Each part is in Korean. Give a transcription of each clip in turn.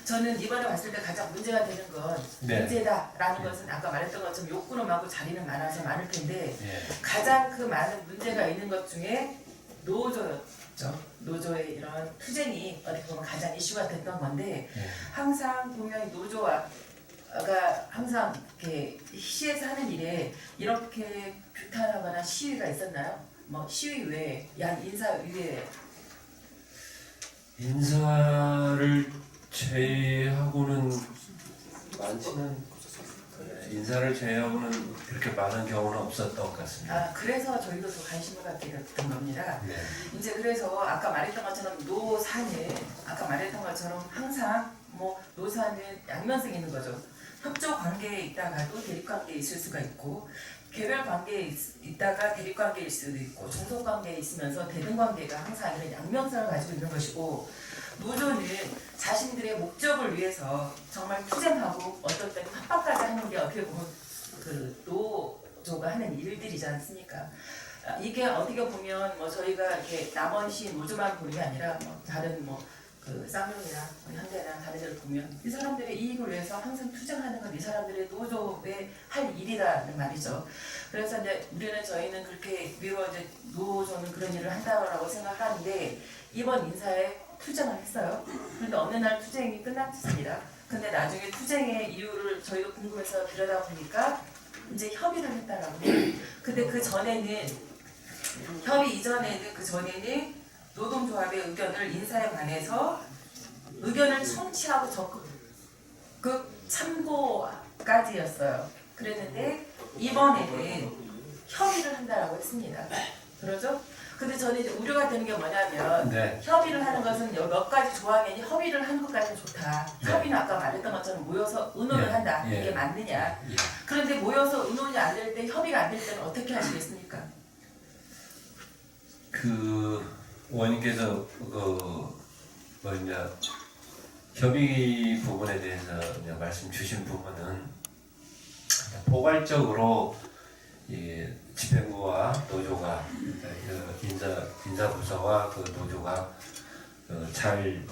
저는 이번에 봤을 때 가장 문제가 되는 건 문제다라는 것은 아까 말했던 것처럼 욕구는 많고 자리는 많아서 많을 텐데 가장 그 많은 문제가 있는 것 중에 노조였죠. 노조의 이런 투쟁이 어떻게 보면 가장 이슈가 됐던 건데 항상 보면 노조가 항상 이렇게 시에서 하는 일에 이렇게 규탄하거나 시위가 있었나요? 뭐 시위 외에 인사 위에 인사를 제외하고는 많지는 인사를 제외하고는 그렇게 많은 경우는 없었던 것 같습니다. 그래서 저희도 더 관심을 갖게 됐던 겁니다. 네. 이제 그래서 아까 말했던 것처럼 노사는 아까 말했던 것처럼 항상 뭐 노사는 양면성이 있는 거죠. 협조 관계에 있다가도 대립 관계에 있을 수가 있고 개별 관계에 있다가 대립 관계일 수도 있고 종속 관계에 있으면서 대등 관계가 항상 이런 양면성을 가지고 있는 것이고 노조는 자신들의 목적을 위해서 정말 투쟁하고 어떤 때는 협박까지 하는 게 어떻게 보면 그 노조가 하는 일들이지 않습니까? 이게 어떻게 보면 뭐 저희가 이렇게 남원시 노조만 보는 게 아니라 뭐 다른 그 쌍용이나 현대나 다른 데를 보면 이 사람들의 이익을 위해서 항상 투쟁하는 건 이 사람들의 노조의 할 일이라는 말이죠. 그래서 이제 저희는 그렇게 비록 이제 노조는 그런 일을 한다고 생각하는데 이번 인사에 투쟁을 했어요. 그런데 어느 날 투쟁이 끝났습니다. 근데 나중에 투쟁의 이유를 저희도 궁금해서 들여다보니까 이제 협의를 했다라고 해요. 근데 그 전에는 협의 이전에는 그 전에는 노동조합의 의견을 인사에 관해서 의견을 청취하고 적극 참고까지였어요. 그랬는데 이번에는 협의를 한다라고 했습니다. 그러죠? 근데 저는 이제 우려가 되는 게 뭐냐면 협의를 하는 것은 몇 가지 조항에 협의를 하는 것까지는 좋다. 협의는 아까 말했던 것처럼 모여서 의논을 한다. 이게 맞느냐. 그런데 모여서 의논이 안 될 때 협의가 안 될 때는 어떻게 하시겠습니까? 원님께서 협의 부분에 대해서 말씀 주신 부분은 포괄적으로 집행부와 노조가 인사부서와 그 노조가 잘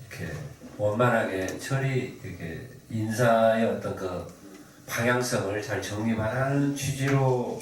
이렇게 원만하게 이렇게 인사의 어떤 그 방향성을 잘 정립하라는 취지로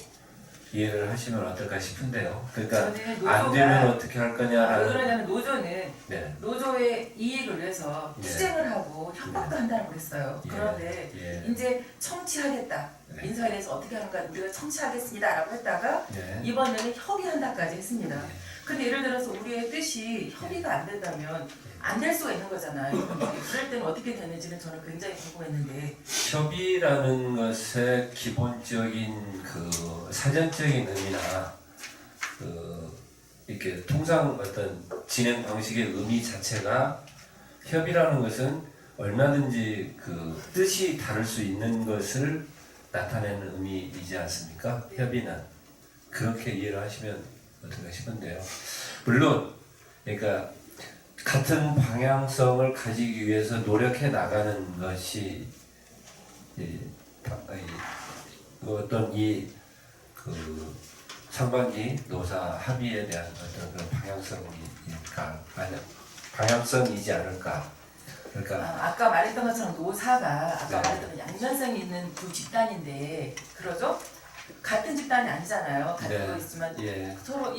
이해를 하시면 어떨까 싶은데요. 그러니까 안 되면 어떻게 할 거냐라는. 왜 그러냐면 노조는 노조의 이익을 위해서 투쟁을 하고 협박도 한다고 그랬어요. 그런데 이제 청취하겠다. 인사에 대해서 어떻게 하는가 우리가 청취하겠습니다라고 했다가 이번에는 협의한다까지 했습니다. 근데 예를 들어서 우리의 뜻이 협의가 안 된다면 안 될 수가 있는 거잖아요. 그럴 때는 어떻게 되는지는 저는 굉장히 궁금했는데 협의라는 것의 기본적인 그 사전적인 의미나 이렇게 통상 어떤 진행 방식의 의미 자체가 협의라는 것은 얼마든지 그 뜻이 다를 수 있는 것을 나타내는 의미이지 않습니까? 협의는 그렇게 이해를 하시면 어떨까 싶은데요. 물론 그러니까 같은 방향성을 가지기 위해서 노력해 나가는 것이 어떤 그 상반기 노사 합의에 대한 어떤 그런 방향성이지 않을까. 그러니까 아까 말했던 것처럼 노사가 아까 말했던 양면성이 있는 두 집단인데 그러죠? 같은 집단이 아니잖아요. 같은 거 있지만 서로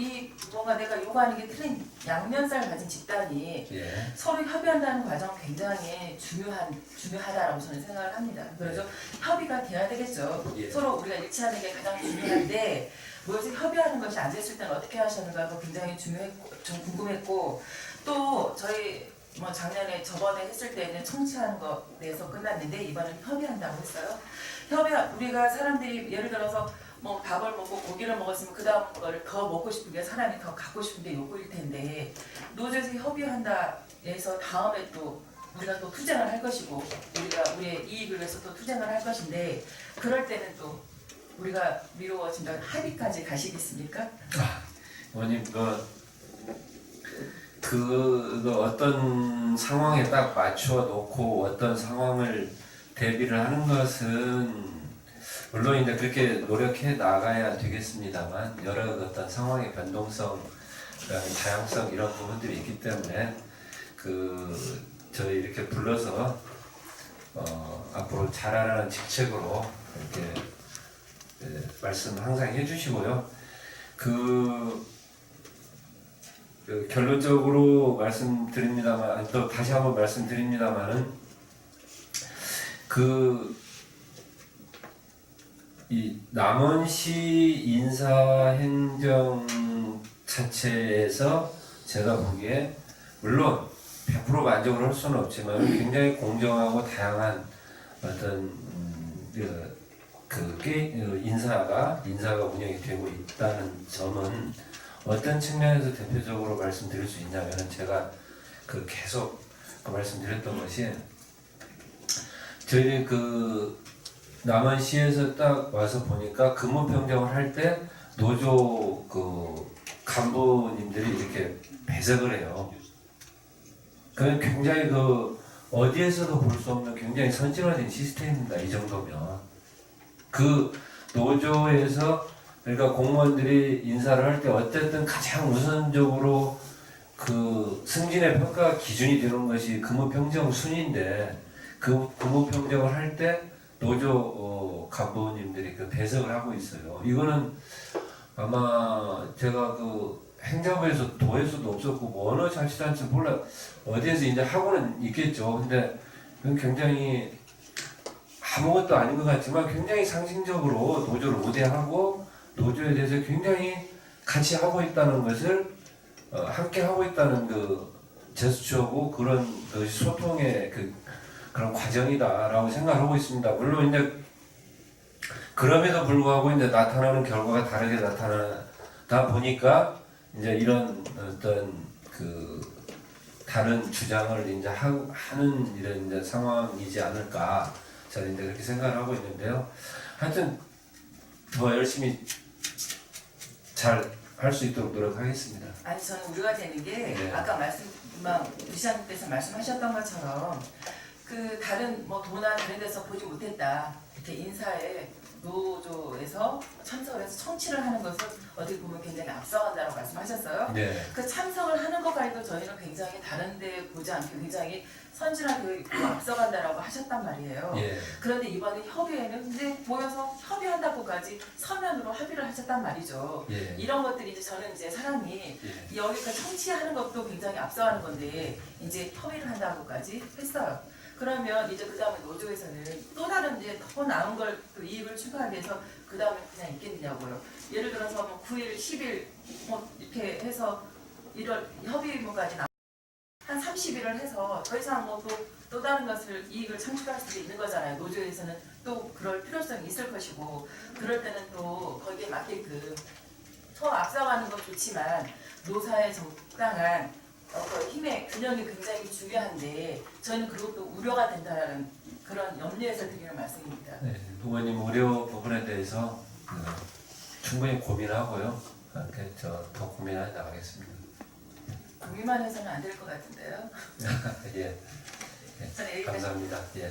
뭔가 내가 요구하는 게 틀린 양면성을 가진 집단이 서로 협의한다는 과정은 굉장히 중요하다라고 저는 생각을 합니다. 그래서 협의가 돼야 되겠죠. 서로 우리가 일치하는 게 가장 중요한데 모여서 협의하는 것이 안 됐을 때는 어떻게 하시는가가 굉장히 중요했고 좀 궁금했고 또 저희 작년에 저번에 했을 때는 청취하는 것에 대해서 끝났는데 이번엔 협의한다고 했어요. 우리가 사람들이 예를 들어서 밥을 먹고 고기를 먹었으면 그 다음 거를 더 먹고 싶은 게 사람이 더 갖고 싶은 게 욕구일 텐데 노조에서 협의한다 해서 다음에 또 우리가 또 투쟁을 할 것이고 우리의 이익을 위해서 또 투쟁을 할 것인데 그럴 때는 또 우리가 미루어진다 합의까지 가시겠습니까? 원님 어떤 상황에 딱 맞춰 놓고 어떤 상황을 대비를 하는 것은 물론 이제 그렇게 노력해 나가야 되겠습니다만 여러 어떤 상황의 변동성, 그다음에 다양성 이런 부분들이 있기 때문에 저희 이렇게 불러서 앞으로 잘하라는 직책으로 이렇게 말씀 항상 해주시고요. 그 결론적으로 말씀드립니다만, 또 다시 한번 말씀드립니다만은 이 남원시 인사행정 자체에서 제가 보기에 물론 100% 만족을 할 수는 없지만 굉장히 공정하고 다양한 어떤 인사가 운영이 되고 있다는 점은 어떤 측면에서 대표적으로 말씀드릴 수 있냐면은 제가 계속 말씀드렸던 것이 저희 남원시에서 딱 와서 보니까 근무 평정을 할 때 노조 간부님들이 이렇게 배석을 해요. 그건 굉장히 어디에서도 볼 수 없는 굉장히 선진화된 시스템입니다. 이 정도면 노조에서 그러니까 공무원들이 인사를 할 때 어쨌든 가장 우선적으로 승진의 평가 기준이 되는 것이 근무평정 순위인데 근무평정을 할 때 노조 간부님들이 배석을 하고 있어요. 이거는 아마 제가 행정부에서 도에서도 없었고 뭐 어느 자치단체 몰라 어디에서 이제 하고는 있겠죠. 근데 그건 굉장히 아무것도 아닌 것 같지만 굉장히 상징적으로 노조를 우대하고 노조에 대해서 굉장히 같이 하고 있다는 것을 함께 하고 있다는 제스처고 그런 소통의 그런 과정이다라고 생각하고 있습니다. 물론 이제 그럼에도 불구하고 이제 나타나는 결과가 다르게 나타나다 보니까 이제 이런 어떤 다른 주장을 이제 하는 이런 이제 상황이지 않을까 저는 이제 그렇게 생각을 하고 있는데요. 하여튼 더 열심히 잘 할 수 있도록 노력하겠습니다. 아니 저는 우려가 되는 게 네. 아까 부시장님께서 말씀하셨던 것처럼 다른 도나 다른 데서 보지 못했다 이렇게 인사에 노조에서 참석을 해서 청취를 하는 것을 어떻게 보면 굉장히 앞서간다고 말씀하셨어요. 네. 참석을 하는 것까지도 저희는 굉장히 다른 데 보지 않게 굉장히 선진하게 앞서간다라고 하셨단 말이에요. 예. 그런데 이번에 협의회는 근데 모여서 협의한다고까지 서면으로 합의를 하셨단 말이죠. 예. 이런 것들이 저는 사람이 예. 여기까지 청취하는 것도 굉장히 앞서가는 건데 이제 협의를 한다고까지 했어요. 그러면 이제 그 다음에 노조에서는 또 다른 더 나은 걸 이익을 추가하기 위해서 그 다음에 그냥 있겠느냐고요. 예를 들어서 9일, 10일 이렇게 해서 1월 협의문까지 한 30일을 해서 더 이상 또 다른 것을 이익을 창출할 수도 있는 거잖아요. 노조에서는 또 그럴 필요성이 있을 것이고 그럴 때는 또 거기에 맞게끔 더 앞서가는 건 좋지만 노사의 적당한 힘의 균형이 굉장히 중요한데 저는 그것도 우려가 된다는 그런 염려에서 드리는 말씀입니다. 네, 부모님 우려 부분에 대해서 충분히 고민하고요. 더 고민해 나가겠습니다. 고민만 해서는 안 될 것 같은데요. 예. 저는 여기까지 감사합니다. 예.